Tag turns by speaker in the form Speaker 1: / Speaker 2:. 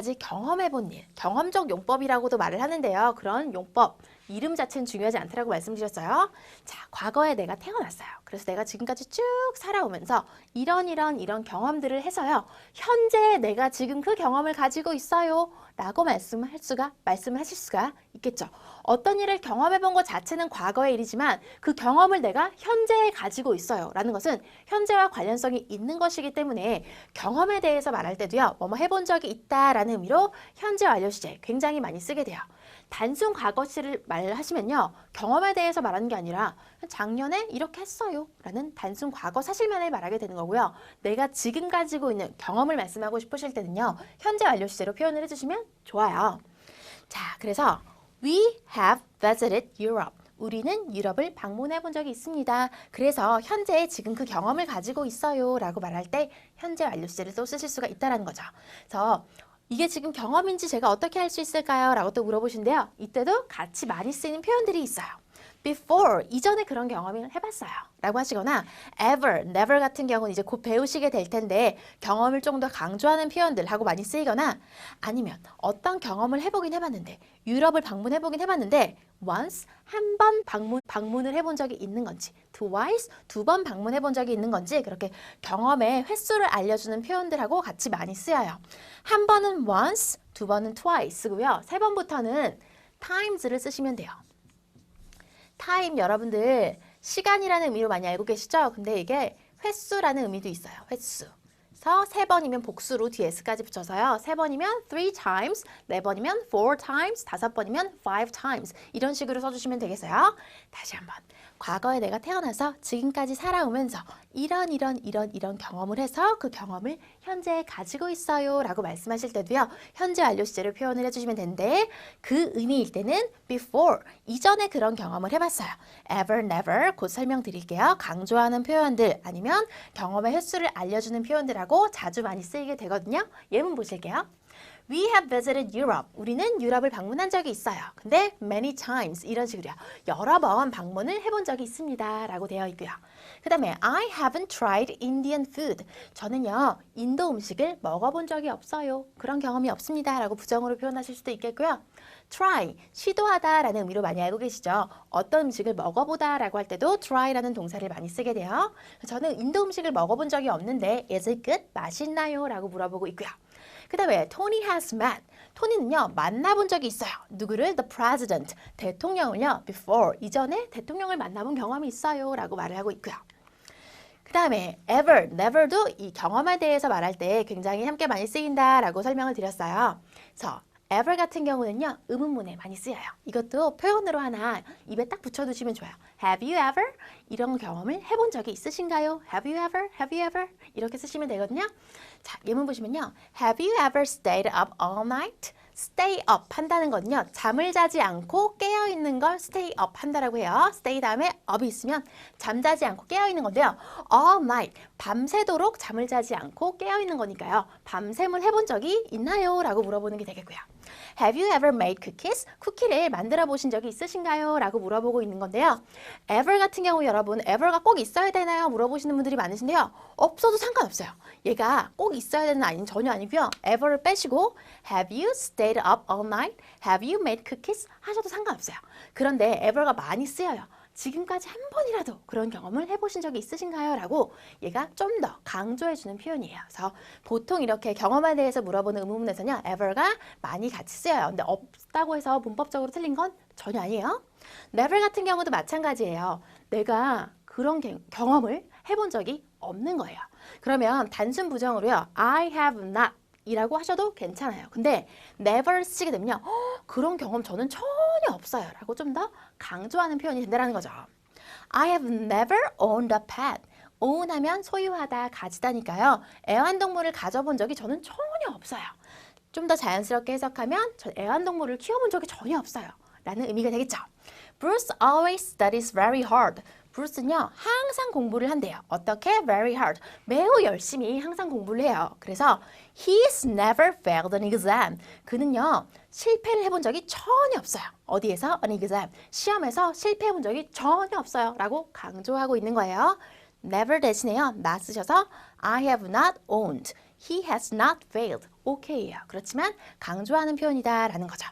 Speaker 1: 지금까지 경험해본 일, 경험적 용법이라고도 말을 하는데요. 그런 용법, 이름 자체는 중요하지 않다라고 말씀드렸어요. 자, 과거에 내가 태어났어요. 그래서 내가 지금까지 쭉 살아오면서 이런 경험들을 해서요. 현재 내가 지금 그 경험을 가지고 있어요. 라고 말씀을 하실 수가 있겠죠. 어떤 일을 경험해본 것 자체는 과거의 일이지만 그 경험을 내가 현재에 가지고 있어요. 라는 것은 현재와 관련성이 있는 것이기 때문에 경험에 대해서 말할 때도요. 뭐뭐 해본 적이 있다라는 의미로 현재 완료 시제 굉장히 많이 쓰게 돼요. 단순 과거 시를 말하시면요. 경험에 대해서 말하는 게 아니라 작년에 이렇게 했어요. 라는 단순 과거 사실만을 말하게 되는 거고요. 내가 지금 가지고 있는 경험을 말씀하고 싶으실 때는요. 현재 완료 시제로 표현을 해주시면 좋아요. 자, 그래서 We have visited Europe. 우리는 유럽을 방문해 본 적이 있습니다. 그래서 현재 지금 그 경험을 가지고 있어요. 라고 말할 때 현재 완료 시제를 또 쓰실 수가 있다는 거죠. 그래서 이게 지금 경험인지 제가 어떻게 할 수 있을까요? 라고 또 물어보신데요. 이때도 같이 많이 쓰이는 표현들이 있어요. Before, 이전에 그런 경험을 해봤어요. 라고 하시거나 ever, never 같은 경우는 이제 곧 배우시게 될 텐데 경험을 좀 더 강조하는 표현들 하고 많이 쓰이거나 아니면 어떤 경험을 해보긴 해봤는데 유럽을 방문해보긴 해봤는데 once, 한 번 방문을 해본 적이 있는 건지 twice, 두 번 방문해본 적이 있는 건지 그렇게 경험의 횟수를 알려주는 표현들하고 같이 많이 쓰여요. 한 번은 once, 두 번은 twice고요. 세 번부터는 times를 쓰시면 돼요. 타임 여러분들 시간이라는 의미로 많이 알고 계시죠? 근데 이게 횟수라는 의미도 있어요. 횟수. 그래서 세 번이면 복수로 뒤에 s까지 붙여서요. 세 번이면 three times, 네 번이면 four times, 다섯 번이면 five times 이런 식으로 써주시면 되겠어요. 다시 한번. 과거에 내가 태어나서 지금까지 살아오면서 이런 경험을 해서 그 경험을 현재에 가지고 있어요 라고 말씀하실 때도요. 현재 완료 시제로 표현을 해주시면 되는데 그 의미일 때는 before, 이전에 그런 경험을 해봤어요. ever, never 곧 설명드릴게요. 강조하는 표현들 아니면 경험의 횟수를 알려주는 표현들하고 자주 많이 쓰이게 되거든요. 예문 보실게요. We have visited Europe. 우리는 유럽을 방문한 적이 있어요. 근데 many times 이런 식으로요. 여러 번 방문을 해본 적이 있습니다. 라고 되어 있고요. 그 다음에 I haven't tried Indian food. 저는요. 인도 음식을 먹어본 적이 없어요. 그런 경험이 없습니다. 라고 부정으로 표현하실 수도 있겠고요. try, 시도하다 라는 의미로 많이 알고 계시죠? 어떤 음식을 먹어보다 라고 할 때도 try라는 동사를 많이 쓰게 돼요. 저는 인도 음식을 먹어본 적이 없는데 is it good? 맛있나요? 라고 물어보고 있고요. 그 다음에 Tony has met. 토니는요 만나본 적이 있어요. 누구를? The president. 대통령을요 before. 이전에 대통령을 만나본 경험이 있어요. 라고 말을 하고 있고요. 그 다음에 ever, never도 이 경험에 대해서 말할 때 굉장히 함께 많이 쓰인다 라고 설명을 드렸어요. 그래서 ever 같은 경우는요 의문문에 많이 쓰여요. 이것도 표현으로 하나 입에 딱 붙여두시면 좋아요. Have you ever? 이런 경험을 해본 적이 있으신가요? Have you ever? Have you ever? 이렇게 쓰시면 되거든요. 자, 예문 보시면요. Have you ever stayed up all night? stay up 한다는 거는요. 잠을 자지 않고 깨어있는 걸 stay up 한다라고 해요. stay 다음에 up이 있으면 잠자지 않고 깨어있는 건데요. all night, 밤새도록 잠을 자지 않고 깨어있는 거니까요. 밤샘을 해본 적이 있나요? 라고 물어보는 게 되겠고요. Have you ever made cookies? 쿠키를 만들어 보신 적이 있으신가요? 라고 물어보고 있는 건데요. ever 같은 경우 여러분 ever가 꼭 있어야 되나요? 물어보시는 분들이 많으신데요. 없어도 상관없어요. 얘가 꼭 있어야 되는 아니면 전혀 아니고요. ever를 빼시고 Have you stayed up all night? Have you made cookies? 하셔도 상관없어요. 그런데 ever가 많이 쓰여요. 지금까지 한 번이라도 그런 경험을 해보신 적이 있으신가요? 라고 얘가 좀 더 강조해주는 표현이에요. 그래서 보통 이렇게 경험에 대해서 물어보는 의문문에서는 ever가 많이 같이 쓰여요. 근데 없다고 해서 문법적으로 틀린 건 전혀 아니에요. never 같은 경우도 마찬가지예요. 내가 그런 경험을 해본 적이 없는 거예요. 그러면 단순 부정으로요. I have not 이라고 하셔도 괜찮아요. 근데 never 쓰게 되면요. 그런 경험 저는 전혀 없어요. 라고 좀 더 강조하는 표현이 된다는 거죠. I have never owned a pet. own 하면 소유하다, 가지다니까요. 애완동물을 가져본 적이 저는 전혀 없어요. 좀 더 자연스럽게 해석하면 저 애완동물을 키워본 적이 전혀 없어요. 라는 의미가 되겠죠. Bruce always studies very hard. 브루스는요 항상 공부를 한대요. 어떻게? Very hard. 매우 열심히 항상 공부를 해요. 그래서 He's never failed an exam. 그는요 실패를 해본 적이 전혀 없어요. 어디에서? An exam. 시험에서 실패해본 적이 전혀 없어요. 라고 강조하고 있는 거예요. Never 대신에요. not 쓰셔서 I have not owned. He has not failed. 오케이예요. 그렇지만 강조하는 표현이다라는 거죠.